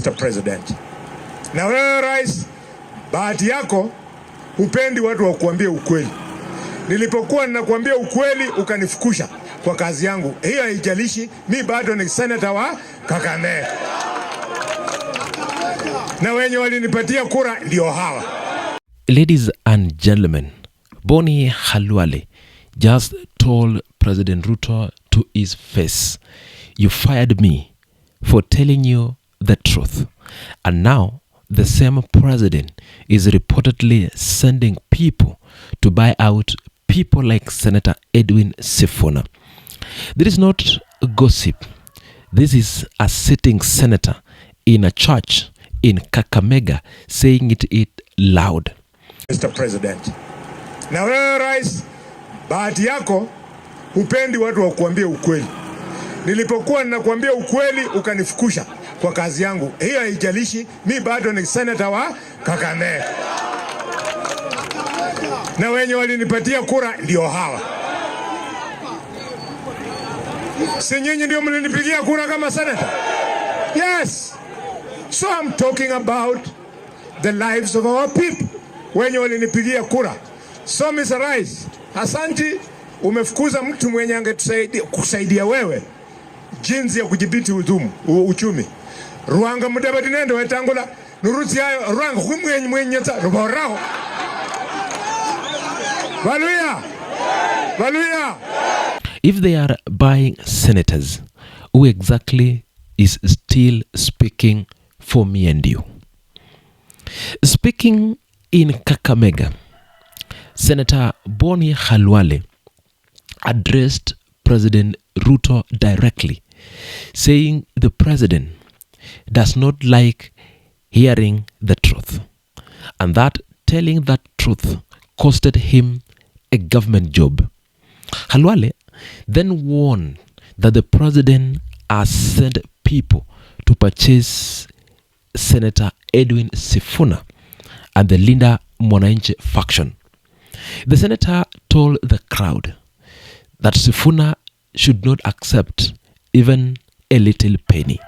Mr. President. Na wewe rais, bahati yako hupendi watu wa kuambia ukweli. Nilipokuwa ninakuambia ukweli ukanifukusha kwa kazi yangu. Hiyo haijalishi, mi bado ni senator wa Kakamega. Na wenye walinipatia kura ndio hawa. Ladies and gentlemen, Boni Khalwale just told President Ruto to his face, "You fired me for telling you the truth." And now the same president is reportedly sending people to buy out people like Senator Edwin Sifuna. This is not gossip. This is a sitting senator in a church in Kakamega saying it loud. Mr. President. Na wewe rais, bahati yako hupendi watu wa kuambia ukweli. Nilipokuwa ninakuambia ukweli ukanifukusha kwa kazi yangu. Hiyo haijalishi, mi bado ni senator wa Kakamega. Na wenye walinipatia kura ndio hawa. Si nyinyi ndio mlinipigia kura kama senator? Yes. So I'm talking about the lives of our people. Wenye walinipigia kura. So Mr. Rais, asanti, umefukuza mtu mwenye angetusaidia wewe jinsi ya kudhibiti uchumi. Ruanga mudabadi nendo wetangula nuruti hayo ruanga kumwenye ruborao. Valuya. If they are buying senators, who exactly is still speaking for me and you? Speaking in Kakamega, Senator Boni Khalwale addressed President Ruto directly, saying the president does not like hearing the truth, and that telling that truth costed him a government job. Khalwale then warned that the president has sent people to purchase Senator Edwin Sifuna and the Linda Mwananchi faction. The senator told the crowd that Sifuna should not accept even a little penny.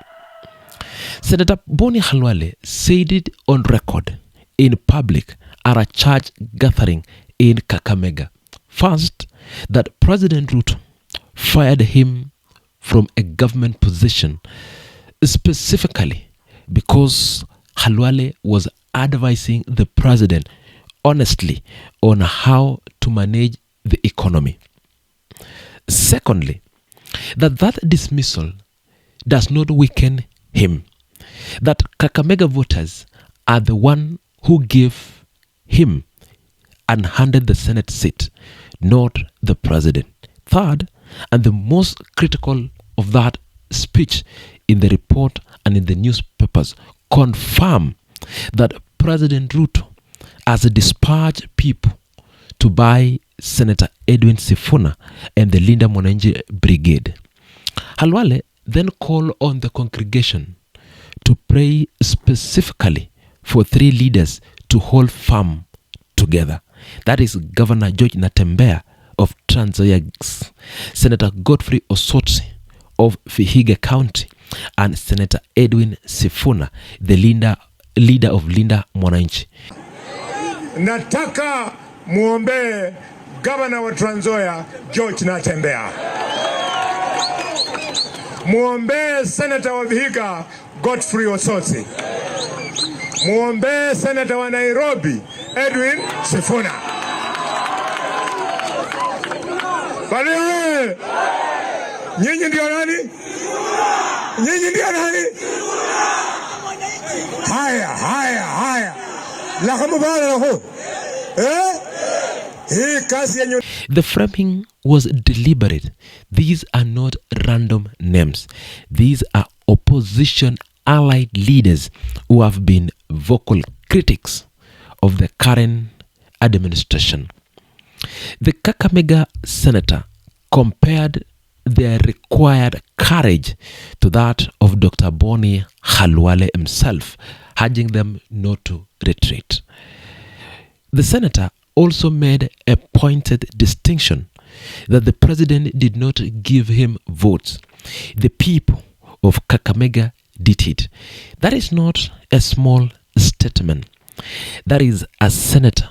Senator Boni Khalwale said it on record in public at a church gathering in Kakamega. First, that President Ruto fired him from a government position specifically because Khalwale was advising the president honestly on how to manage the economy. Secondly, that dismissal does not weaken him, that Kakamega voters are the one who gave him and handed the Senate seat, not the president. Third, and the most critical of that speech in the report and in the newspapers, confirm that President Ruto has dispatched people to buy Senator Edwin Sifuna and the Linda Mwananchi brigade. Khalwale then called on the congregation to pray specifically for three leaders to hold firm together. That is Governor George Natembeya of Trans Nzoia, Senator Godfrey Osotsi of Vihiga County, and Senator Edwin Sifuna, the leader of Linda Mwananchi. Nataka muombe Governor wa Trans Nzoia George Natembeya. Muombe Senator wa Vihiga Godfrey Osotsi. Muombe Senator wa Nairobi Edwin Sifuna. Bale! Nyinyi ndio nani? Nyinyi ndio nani? Haya. La kama bala ho. The framing was deliberate. These are not random names. These are opposition allied leaders who have been vocal critics of the current administration. The Kakamega senator compared their required courage to that of Dr. Boni Khalwale himself, urging them not to retreat. The senator also made a pointed distinction that the president did not give him votes. The people of Kakamega did it. That is not a small statement. That is a senator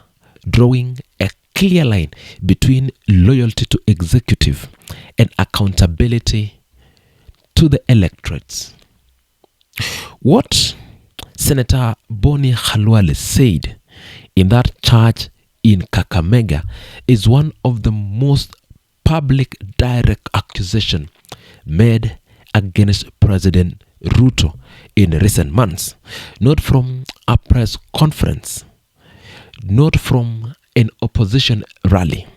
drawing a clear line between loyalty to executive and accountability to the electorates. What Senator Boni Khalwale said in that charge in Kakamega is one of the most public direct accusation made against President Ruto in recent months, not from a press conference, not from an opposition rally,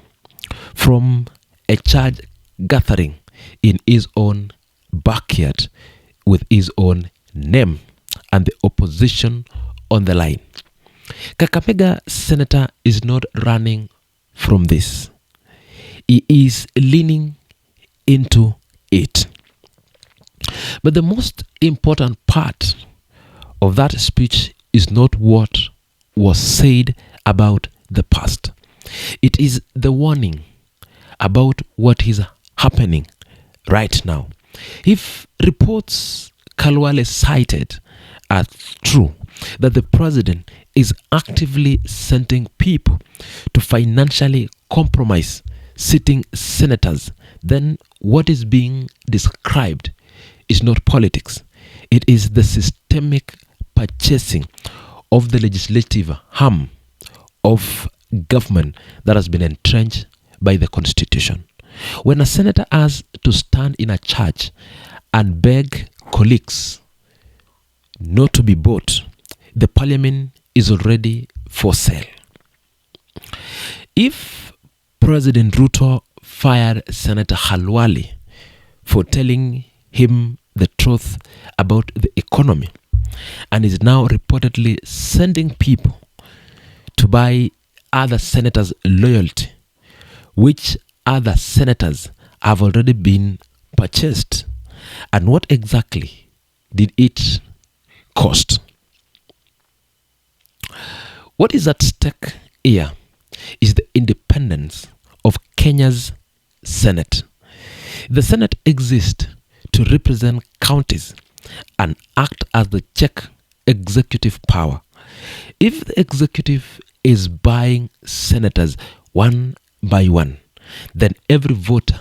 from a church gathering in his own backyard with his own name and the opposition on the line. Kakamega senator is not running from this. He is leaning into it. But the most important part of that speech is not what was said about the past. It is the warning about what is happening right now. If reports Khalwale cited are true, that the president is actively sending people to financially compromise sitting senators, then what is being described is not politics. It is the systemic purchasing of the legislative arm of government that has been entrenched by the Constitution. When a senator has to stand in a church and beg colleagues not to be bought, the parliament is already for sale. If President Ruto fired Senator Khalwale for telling him the truth about the economy and is now reportedly sending people to buy other senators' loyalty, which other senators have already been purchased, and what exactly did it cost? What is at stake here is the independence of Kenya's Senate. The Senate exists to represent counties and act as the check executive power. If the executive is buying senators one by one, then every voter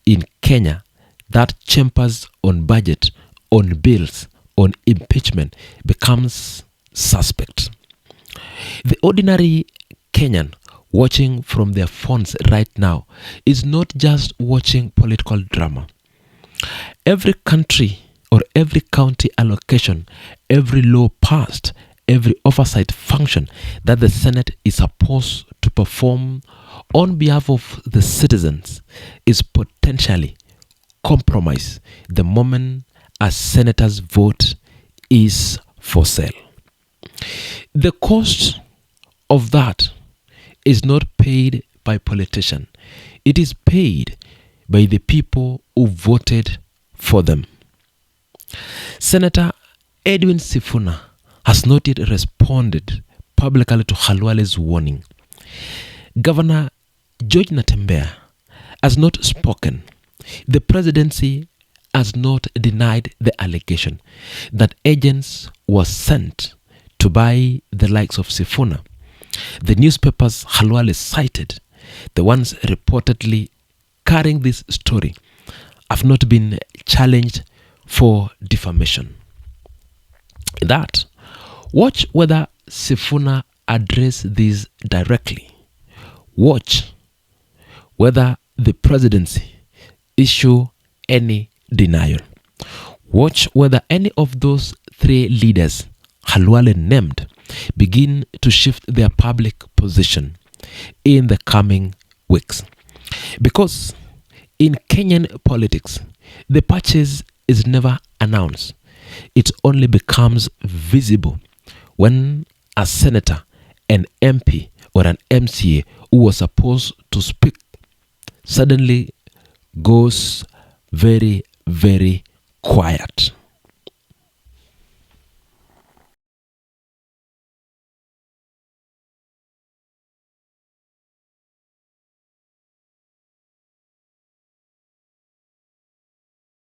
in Kenya that chambers on budget, on bills, on impeachment becomes suspect. The ordinary Kenyan watching from their phones right now is not just watching political drama. Every country or every county allocation, every law passed, every oversight function that the Senate is supposed to perform on behalf of the citizens is potentially compromised the moment a senator's vote is for sale. The cost of that is not paid by politicians. It is paid by the people who voted for them. Senator Edwin Sifuna has not yet responded publicly to Khalwale's warning. Governor George Natembeya has not spoken. The presidency has not denied the allegation that agents were sent to buy the likes of Sifuna. The newspapers Khalwale cited, the ones reportedly carrying this story, have not been challenged for defamation. That, watch whether Sifuna address this directly. Watch whether the presidency issue any denial. Watch whether any of those three leaders Khalwale named begin to shift their public position in the coming weeks. Because in Kenyan politics, the purchase is never announced. It only becomes visible when a senator, an MP, or an MCA who was supposed to speak suddenly goes very, very quiet.